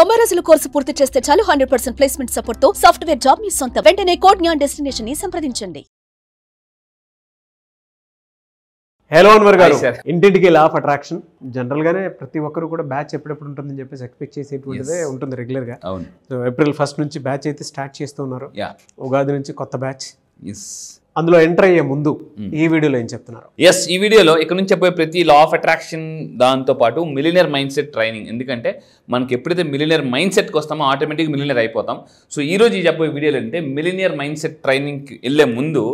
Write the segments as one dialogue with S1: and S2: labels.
S1: 90 రోజుల కోర్సు పూర్తి చేస్తే చాలు 100% ప్లేస్మెంట్ సపోర్ట్ తో సాఫ్ట్వేర్ జాబ్ మీ సొంతం. వెంటనే కోడ్ జ్ఞాన్ డెస్టినేషన్ ని సంప్రదించండి.
S2: హలో అన్వర్ గారు, ఇంటింటికి లా ఆఫ్ అట్రాక్షన్ జనరల్ గానే ప్రతి ఒక్కరు కూడా బ్యాచ్ ఎప్పుడెప్పుడు ఉంటుందని చెప్పేసి ఎక్స్పెక్ట్ చేసేటువంటిదే ఉంటుంది రెగ్యులర్ గా. సో ఏప్రిల్ 1 నుంచి బ్యాచ్ అయితే స్టార్ట్ చేస్తున్నారు. ఉగాది నుంచి కొత్త బ్యాచ్. అందులో ఎంటర్ అయ్యే ముందు ఈ వీడియోలో ఏం చెప్తున్నారు?
S3: ఈ వీడియోలో ఇక్కడ నుంచి చెప్పే ప్రతి లా ఆఫ్ అట్రాక్షన్ దాంతో పాటు మిలియనర్ మైండ్ సెట్ ట్రైనింగ్. ఎందుకంటే మనకి ఎప్పుడైతే మిలియనర్ మైండ్ సెట్కి వస్తామో ఆటోమేటిక్గా మిలియనర్ అయిపోతాం. సో ఈ రోజు చెప్పే వీడియోలో అంటే మిలియనర్ మైండ్ సెట్ ట్రైనింగ్కి వెళ్ళే ముందు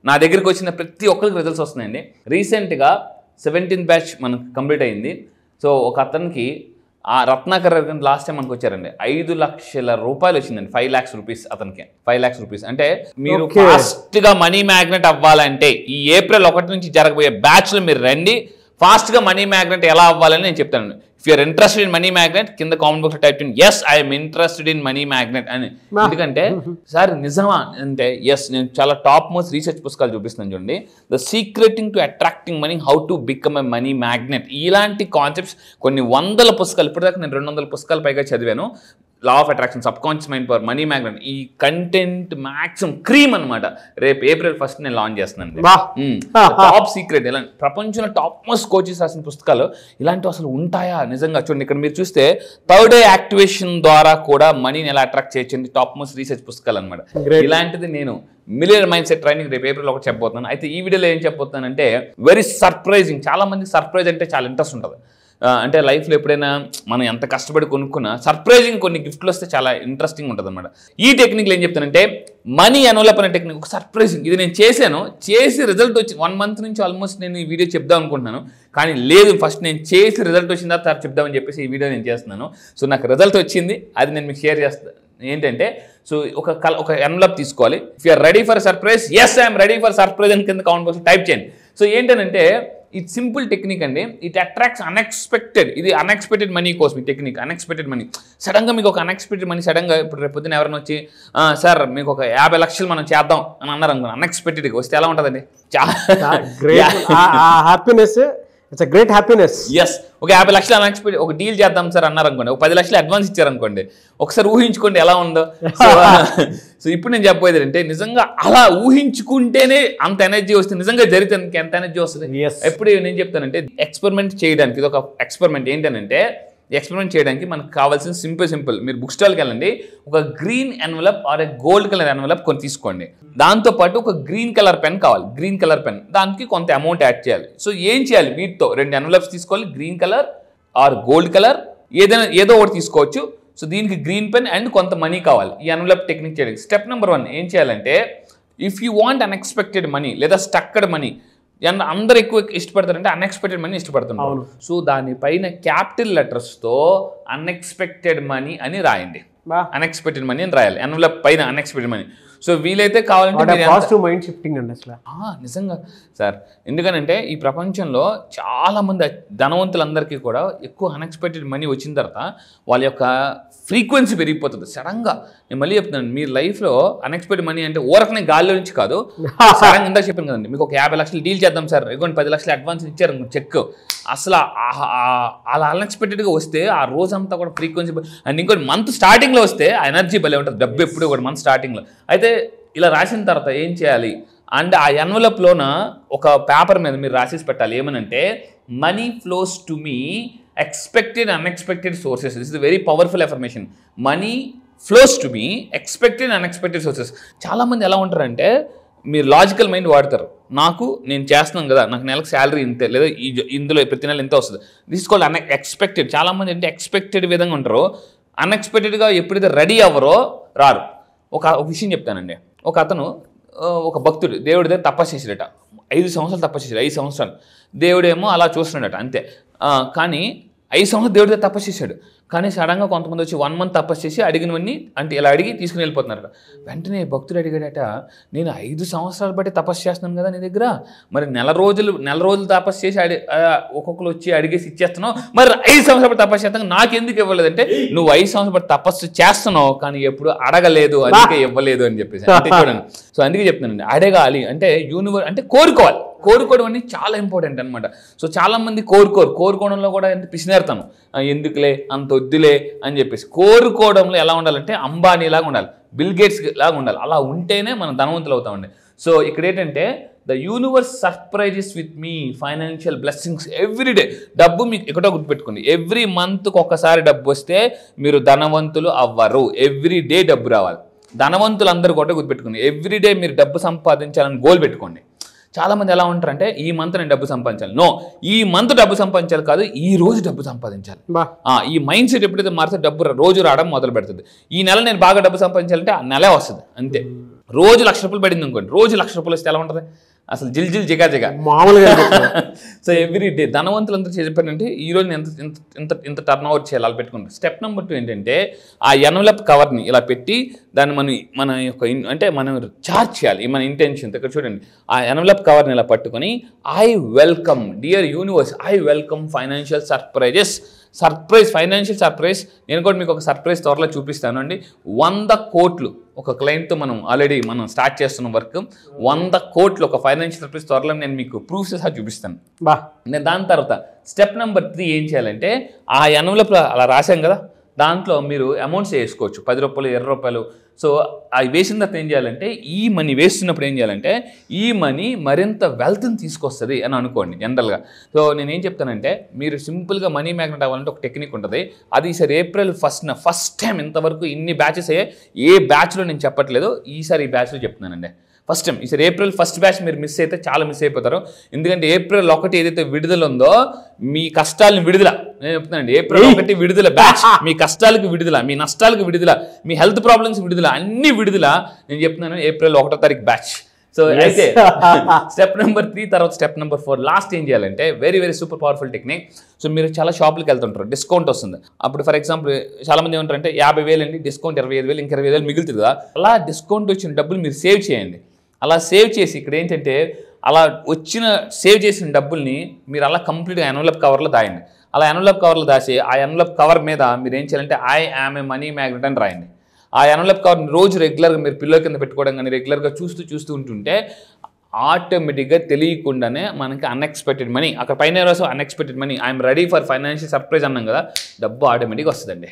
S3: నా దగ్గరికి వచ్చిన ప్రతి ఒక్కరికి రిజల్ట్స్ వస్తున్నాయండి. రీసెంట్గా 17th బ్యాచ్ మనకు కంప్లీట్ అయింది. సో ఒక అతనికి ఆ రత్నాకర్ లాస్ట్ టైం మనకు వచ్చారండి, 5 లక్షల రూపాయలు వచ్చిందండి. 5 lakhs రూపీస్ అతనికి. 5 lakhs రూపీస్ అంటే మీరు ఫాస్ట్గా మనీ మ్యాగ్నెట్ అవ్వాలంటే ఈ ఏప్రిల్ 1 నుంచి జరగబోయే బ్యాచ్లో మీరు రండి. ఫాస్ట్గా మనీ మ్యాగ్నెట్ ఎలా అవ్వాలని నేను చెప్తాను. If you're interested in money magnet కింద కామెంట్ బాక్స్లో టైప్ చేయండి yes I'm interested in money magnet అని. ఎందుకంటే సార్ నిజమా అంటే ఎస్, నేను చాలా టాప్ మోస్ట్ రీసెర్చ్ పుస్తకాలు చూపిస్తున్నాను చూడండి. The secreting to attracting money, how to become a money magnet, ఇలాంటి కాన్సెప్ట్స్ కొన్ని వందల పుస్తకాలు, ఇప్పటిదాకా నేను 200 పుస్తకాలు పైగా చదివాను. Law of attraction, subconscious mind power, money magnet, ఈ కంటెంట్ మ్యాక్సిమం క్రీమ్ అనమాట. రేపు ఏప్రిల్ 1 నేను లాంచ్ చేస్తున్నాను. టాప్ సీక్రెట్, ఇలా ప్రపంచంలో టాప్ మోస్ట్ కోచెస్ రాసిన పుస్తకాలు ఇలాంటివి అసలు ఉంటాయా నిజంగా? చూడండి, ఇక్కడ మీరు చూస్తే థర్డ్ ఐ యాక్టివేషన్ ద్వారా కూడా మనీని ఎలా అట్రాక్ట్ చేయొచ్చండి, టాప్ మోస్ట్ రీసెర్చ్ పుస్తకాలు అనమాట. ఇలాంటిది నేను మిలియనర్ మైండ్ సెట్ ట్రైనింగ్ రేపు ఏప్రిల్ 1 చెప్పబోతున్నాను. అయితే ఈ వీడియోలో ఏం చెప్పబోతున్నానంటే వెరీ సర్ప్రైజింగ్. చాలా మంది సర్ప్రైజ్ అంటే చాలా ఇంట్రెస్ట్ ఉంటుంది. అంటే లైఫ్లో ఎప్పుడైనా మనం ఎంత కష్టపడి కొనుక్కున్నా సర్ప్రైజింగ్ కొన్ని గిఫ్ట్లు వస్తే చాలా ఇంట్రెస్టింగ్ ఉంటుంది అనమాట. ఈ టెక్నిక్లో ఏం చెప్తానంటే మనీ ఎన్వలప్ అనే టెక్నిక్, ఒక సర్ప్రైజింగ్. ఇది నేను చేసి రిజల్ట్ వచ్చి 1 month నుంచి ఆల్మోస్ట్ నేను ఈ వీడియో చెప్దాం అనుకుంటున్నాను. కానీ లేదు, ఫస్ట్ నేను చేసి రిజల్ట్ వచ్చిన తర్వాత చెప్దామని చెప్పేసి ఈ వీడియో నేను చేస్తున్నాను. సో నాకు రిజల్ట్ వచ్చింది, అది నేను మీకు షేర్ చేస్తాను. ఏంటంటే సో ఒక ఎన్వలప్ తీసుకోవాలి. If you're ready for surprise, yes I'm ready for surprise అని కింద కామెంట్ బాక్స్లో టైప్ చేయండి. సో ఏంటంటే ఇది సింపుల్ టెక్నిక్ అండి. It attracts unexpected. ఇది అన్ఎక్స్పెక్టెడ్ మనీ కోసం ఈ టెక్నిక్. అన్ఎక్స్పెక్టెడ్ మనీ సడన్గా మీకు ఒక అన్ఎక్స్పెక్టెడ్ మనీ సడన్గా ఇప్పుడు రేపు పొద్దున ఎవరైనా వచ్చి సార్ మీకు ఒక 50 లక్షలు మనం చేద్దాం అని అన్నారు అనుకున్నాను. అన్ఎక్స్పెక్టెడ్గా వస్తే ఎలా ఉంటుందండి?
S2: Happiness, it's a great happiness.
S3: Yes, ఒక 50 లక్షలు అన్ఎక్స్పెక్టెడ్ ఒక డీల్ చేద్దాం సార్ అన్నారు అనుకోండి, ఒక 10 లక్షలు అడ్వాన్స్ ఇచ్చారనుకోండి, ఒకసారి ఊహించుకోండి ఎలా ఉందో. సో ఇప్పుడు నేను చెప్పేది అంటే నిజంగా అలా ఊహించుకుంటేనే అంత ఎనర్జీ వస్తుంది. నిజంగా జరిగితే ఎంత ఎనర్జీ వస్తుంది. ఎప్పుడు నేను చెప్తానంటే ఎక్స్పెరిమెంట్ చేయడానికి ఇది ఒక ఎక్స్పెరిమెంట్. ఏంటంటే ఎక్స్పెరిమెంట్ చేయడానికి మనకు కావాల్సిన సింపుల్ మీరు బుక్ స్టాల్కి వెళ్ళండి, ఒక green envelope or gold colour envelope కొని తీసుకోండి. దాంతోపాటు ఒక గ్రీన్ కలర్ పెన్ కావాలి, గ్రీన్ కలర్ పెన్, దానికి కొంత అమౌంట్ యాడ్ చేయాలి. సో ఏం చేయాలి, వీటితో 2 ఎన్వలప్స్ తీసుకోవాలి, green colour or gold colour, ఏదో ఒకటి తీసుకోవచ్చు. సో దీనికి గ్రీన్ పెన్ అండ్ కొంత మనీ కావాలి ఈ ఎన్వలప్ టెక్నిక్ చేయడానికి. స్టెప్ నెంబర్ 1 ఏం చేయాలంటే if you want unexpected money లేదా స్టక్డ్ మనీ, అందరు ఎక్కువ ఇష్టపడతారంటే అన్ఎక్స్పెక్టెడ్ మనీ ఇష్టపడుతున్నారు. సో దానిపైన క్యాపిటల్ లెటర్స్తో అన్ఎక్స్పెక్టెడ్ మనీ అని రాయండి. అన్ఎక్స్పెక్టెడ్ మనీ అని రాయాలి ఎన్వలప్ పైన, అన్ఎక్స్పెక్టెడ్ మనీ. సో వీలైతే కావాలంటే
S2: మైండ్ షిఫ్టింగ్ అండి అసలు
S3: నిజంగా సార్. ఎందుకనంటే ఈ ప్రపంచంలో చాలామంది ధనవంతులందరికీ కూడా ఎక్కువ అన్ఎక్స్పెక్టెడ్ మనీ వచ్చిన తర్వాత వాళ్ళ యొక్క ఫ్రీక్వెన్సీ పెరిగిపోతుంది సడన్గా. నేను మళ్ళీ చెప్తున్నాను, మీ లైఫ్లో అన్ఎక్స్పెక్టెడ్ మనీ అంటే ఊరకనే గాల్లో నుంచి కాదు, సడన్గా ఇందాక చెప్పాను కదండి, మీకు ఒక 50 లక్షలు డీల్ చేద్దాం సార్, ఇదిగోండి 10 లక్షలు అడ్వాన్స్ ఇచ్చారు చెక్, అసలు అలా అన్ఎక్స్పెక్టెడ్గా వస్తే ఆ రోజంతా కూడా ఫ్రీక్వెన్సీ. అండ్ ఇంకోటి మంత్ స్టార్టింగ్లో వస్తే ఆ ఎనర్జీ భలే ఉంటుంది, డబ్బు ఎప్పుడు కూడా మంత్ స్టార్టింగ్లో. అయితే ఇలా రాసిన తర్వాత ఏం చేయాలి అంటే ఆ ఎన్వలప్లోన ఒక పేపర్ మీద మీరు రాసేసి పెట్టాలి. ఏమనంటే money flows to me expected unexpected sources. This is very powerful affirmation. Money flows to me expected unexpected sources. చాలామంది ఎలా ఉంటారంటే మీరు లాజికల్ మైండ్ వాడతారు. నేను చేస్తున్నాను కదా, నాకు నెలకు శాలరీ ఇంతే, లేదా ఇందులో ప్రతి నెల ఇంత వస్తుంది, దిస్ కాల్డ్ అన్ఎక్స్పెక్టెడ్. చాలామంది అంటే ఎక్స్పెక్టెడ్ విధంగా ఉంటారు, అన్ఎక్స్పెక్టెడ్గా ఎప్పుడైతే రెడీ అవ్వరో రారు. ఒక విషయం చెప్తానండి. ఒక అతను ఒక భక్తుడు దేవుడి దగ్గర తపస్సు చేసాడట, 5 సంవత్సరాలు తపస్సు చేశాడు. 5 సంవత్సరాలు దేవుడేమో అలా చూస్తున్నాడట అంతే. కానీ 5 సంవత్సరాలు దేవుడి దగ్గర తపస్సు చేశాడు. కానీ సడన్గా కొంతమంది వచ్చి 1 month తపస్సు చేసి అడిగినవన్నీ అంటే ఇలా అడిగి తీసుకుని వెళ్ళిపోతున్నారట. వెంటనే భక్తుడు అడిగాడట, నేను 5 సంవత్సరాలు బట్టి తపస్సు చేస్తున్నాను కదా నీ దగ్గర, మరి నెల రోజులు తపస్సు చేసి ఒక్కొక్కరు వచ్చి అడిగేసి ఇచ్చేస్తున్నావు, మరి 5 సంవత్సరాలు బట్టి తపస్సు చేస్తాను నాకెందుకు ఇవ్వలేదంటే నువ్వు 5 సంవత్సరాలు బట్టి తపస్సు చేస్తున్నావు కానీ ఎప్పుడు అడగలేదు, అందుకే ఇవ్వలేదు అని చెప్పేసి. అంటే చూడండి, సో అందుకే చెప్తున్నానండి, అడగాలి అంటే అంటే కోరుకోవాలి. కోరుకోవడం అనేది చాలా ఇంపార్టెంట్ అనమాట. సో చాలా మంది కోరుకోవడంలో కూడా ఎంత పిసినేరుతాను, ఎందుకులే అంత వద్దులే అని చెప్పేసి. కోరుకోవడంలో ఎలా ఉండాలంటే అంబానీ లాగా ఉండాలి, బిల్ గేట్స్ లాగా ఉండాలి. అలా ఉంటేనే మనం ధనవంతులు అవుతామండి. సో ఇక్కడ ఏంటంటే the universe surprises with me financial blessings every day. డబ్బు మీకు ఎక్కడో గుర్తుపెట్టుకోండి, ఎవ్రీ మంత్కి ఒకసారి డబ్బు వస్తే మీరు ధనవంతులు అవ్వరు. ఎవ్రీ డే డబ్బు రావాలి. ధనవంతులు అందరూ కూడా గుర్తుపెట్టుకోండి, ఎవ్రీ డే మీరు డబ్బు సంపాదించాలని గోల్ పెట్టుకోండి. చాలామంది ఎలా ఉంటారంటే ఈ మంత్ నేను డబ్బు సంపాదించాలి. నో, ఈ మంత్ డబ్బు సంపాదించాలి కాదు, ఈ రోజు డబ్బు సంపాదించాలి. ఈ మైండ్ సెట్ ఎప్పుడైతే మారితే డబ్బు రోజు రావడం మొదలు పెడుతుంది. ఈ నెల నేను బాగా డబ్బు సంపాదించాలంటే ఆ నెలే వస్తుంది అంతే. రోజు 1,00,000 రూపాయలు పడింది అనుకోండి, రోజు 1,00,000 రూపాయలు వస్తే ఎలా ఉంటుంది, అసలు జిగా
S2: మామూలుగా.
S3: సో ఎవ్రీ డే ధనవంతులందరూ చెప్పారంటే ఈరోజు నేను ఇంత టర్న్ ఓవర్ చేయాలి అలా పెట్టుకుంటారు. స్టెప్ నెంబర్ 2 ఏంటంటే ఆ ఎన్వలప్ కవర్ని ఇలా పెట్టి దాన్ని మన యొక్క అంటే మనం చార్జ్ చేయాలి మన ఇంటెన్షన్. ఇక్కడ చూడండి, ఆ ఎన్వలప్ కవర్ని ఇలా పట్టుకొని I welcome dear universe, I welcome financial financial surprise. నేను కూడా మీకు ఒక సర్ప్రైజ్ త్వరలో చూపిస్తాను అండి. 100 కోట్లు ఒక క్లయింట్తో మనం స్టార్ట్ చేస్తున్న వర్క్. 100 కోట్లు ఒక ఫైనాన్షియల్ సర్ప్రైజ్ త్వరలో నేను మీకు ప్రూఫ్స్ సహా చూపిస్తాను. నేను దాని తర్వాత స్టెప్ నెంబర్ 3 ఏం చేయాలంటే ఆ ఎన్వలప్ అలా రాశాం కదా, దాంట్లో మీరు అమౌంట్స్ వేసుకోవచ్చు, 10 రూపాయలు 20 రూపాయలు. సో అవి వేసిన తర్వాత ఏం చేయాలంటే ఈ మనీ వేస్తున్నప్పుడు ఏం చేయాలంటే ఈ మనీ మరింత వెల్త్ని తీసుకొస్తుంది అని అనుకోండి జనరల్గా. సో నేనేం చెప్తానంటే మీరు సింపుల్గా మనీ మ్యాగ్నెట్ అవ్వాలంటే ఒక టెక్నిక్ ఉంటుంది. అది ఈసారి April 1st ఫస్ట్ టైం ఇంతవరకు ఇన్ని బ్యాచెస్ అయ్యాయి, ఏ బ్యాచ్లో నేను చెప్పట్లేదు, ఈసారి ఈ బ్యాచ్లో చెప్తున్నానండి. ఫస్ట్ టైం ఈసారి April 1st బ్యాచ్ మీరు మిస్ అయితే చాలా మిస్ అయిపోతారు. ఎందుకంటే April 1 ఏదైతే విడుదల ఉందో మీ కష్టాలను విడుదల, నేను చెప్తున్నానండి, April 1 విడుదల బ్యాచ్. మీ కష్టాలకు విడుదల, మీ నష్టాలకు విడుదల, మీ హెల్త్ ప్రాబ్లమ్స్ విడుదల, అన్ని విడుదల. నేను చెప్తున్నాను April 1 బ్యాచ్. సో అయితే స్టెప్ నెంబర్ 3 తర్వాత స్టెప్ నెంబర్ 4 లాస్ట్ ఏం చేయాలంటే very very super powerful technique. So మీరు చాలా షాపులకు వెళ్తుంటారు, డిస్కౌంట్ వస్తుంది. అప్పుడు ఫర్ ఎగ్జాంపుల్ చాలా మంది ఏమంటారంటే 50,000 అండి డిస్కౌంట్, 25,000, ఇంకా 25,000 మిగులుతుంది కదా. అలా డిస్కౌంట్ వచ్చిన డబ్బులు మీరు సేవ్ చేయండి. అలా సేవ్ చేసి ఇక్కడ ఏంటంటే అలా సేవ్ చేసిన డబ్బుల్ని మీరు అలా కంప్లీట్గా ఎన్వలప్ కవర్లో దాయండి. అలా ఎన్వలప్ కవర్లో దాచి ఆ ఎన్వలప్ కవర్ మీద మీరు ఏం చేయాలంటే I am a money magnet అని రాయండి. ఆ ఎన్వలప్ కవర్ని రోజు రెగ్యులర్గా మీరు పిల్లో కింద పెట్టుకోవడం కానీ రెగ్యులర్గా చూస్తూ ఉంటుంటే ఆటోమేటిక్గా తెలియకుండానే మనకి అన్ఎక్స్పెక్టెడ్ మనీ, అక్కడ పైన రోజు unexpected money, I'm ready for financial surprise అన్నాం కదా, డబ్బు ఆటోమేటిక్గా వస్తుందండి.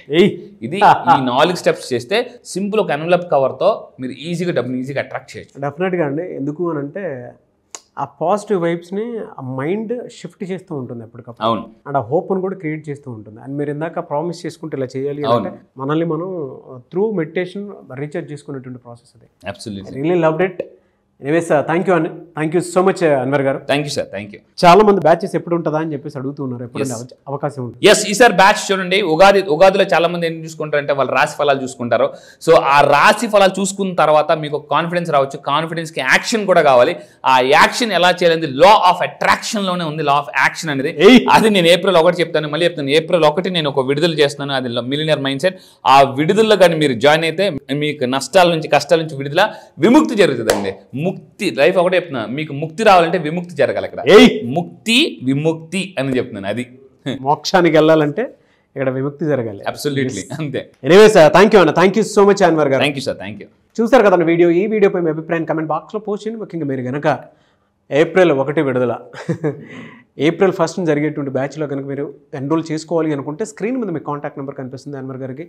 S3: ఇది ఈ 4 స్టెప్స్ చేస్తే సింపుల్ ఒక ఎన్వలప్ కవర్తో మీరు డబ్బుని ఈజీగా అట్రాక్ట్ చేయొచ్చు.
S2: డెఫినెట్గా అండి. ఎందుకు అని అంటే ఆ పాజిటివ్ వైబ్స్ని ఆ మైండ్ షిఫ్ట్ చేస్తూ ఉంటుంది ఎప్పటికప్పుడు.
S3: అవును.
S2: అండ్ ఆ హోప్ని కూడా క్రియేట్ చేస్తూ ఉంటుంది. అండ్ మీరు ఇందాక ప్రామిస్ చేసుకుంటే ఇలా చేయాలి అంటే మనల్ని మనం త్రూ మెడిటేషన్ రీఛార్జ్ చేసుకునేటువంటి ప్రాసెస్ అది.
S3: Absolutely
S2: really loved it. Anyways thank you so much Anwar garu.
S3: Thank you sir. Thank you.
S2: చాలా మంది బ్యాచెస్ ఎప్పుడు ఉంటుందా అని చెప్పేసి అడుగుతున్నారు, ఎప్పుడు అవకాశం ఉంటుంది?
S3: ఎస్, ఈసారి బ్యాచ్ చూడండి. ఉగాదిలో చాలా మంది ఏం చూసుకుంటారంటే వాళ్ళ రాశి ఫలాలు చూసుకుంటారు. సో ఆ రాశి ఫలాలు చూసుకున్న తర్వాత మీకు కాన్ఫిడెన్స్ రావచ్చు, కాన్ఫిడెన్స్కి యాక్షన్ కూడా కావాలి. ఆ యాక్షన్ ఎలా చేయాలి, లా ఆఫ్ అట్రాక్షన్లోనే ఉంది లా ఆఫ్ యాక్షన్ అనేది. అది నేను April 1 చెప్తాను, మళ్ళీ చెప్తాను. April 1 నేను ఒక విడుదల చేస్తున్నాను, అది మిలియనర్ మైండ్ సెట్. ఆ విడుదలలో కానీ మీరు జాయిన్ అయితే మీకు నష్టాల నుంచి కష్టాల నుంచి విడుదల, విముక్తి జరుగుతుందండి. ముక్తి లైఫ్ ఒకటే చెప్తున్నా, మీకు ముక్తి రావాలంటే విముక్తి జరగాలి. ఇక్కడ ముక్తి విముక్తి అని చెప్తున్నాను. అది
S2: మోక్షానికి వెళ్ళాలంటే ఇక్కడ విముక్తి జరగాలి.
S3: అబ్సల్యూట్లీ అంతే.
S2: ఎనీవేస్ థ్యాంక్ యూ అన్న. Thank you so much Anwar garu.
S3: Thank you sir. Thank you.
S2: చూసారు కదా వీడియో. ఈ వీడియోపై మీ అభిప్రాయం కమెంట్ బాక్స్లో పోస్ట్ చేయండి. ముఖ్యంగా మీరు కనుక April 1 విడుదల April 1 జరిగేటువంటి బ్యాచ్లో కనుక మీరు ఎన్రోల్ చేసుకోవాలి అనుకుంటే స్క్రీన్ మీద మీ కాంటాక్ట్ నెంబర్ కనిపిస్తుంది అన్వర్ గారికి.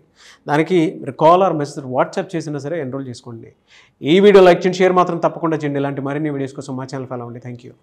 S2: దానికి మీరు కాల్ ఆర్ మెసేజ్ వాట్సాప్ చేసినా సరే ఎన్రోల్ చేసుకోండి. ఈ వీడియో లైక్ చేయండి, షేర్ మాత్రం తప్పకుండా చేయండి. ఇలాంటి మరిన్ని వీడియోస్ కోసం మా ఛానల్ ఫాలో అవ్వండి. Thank you.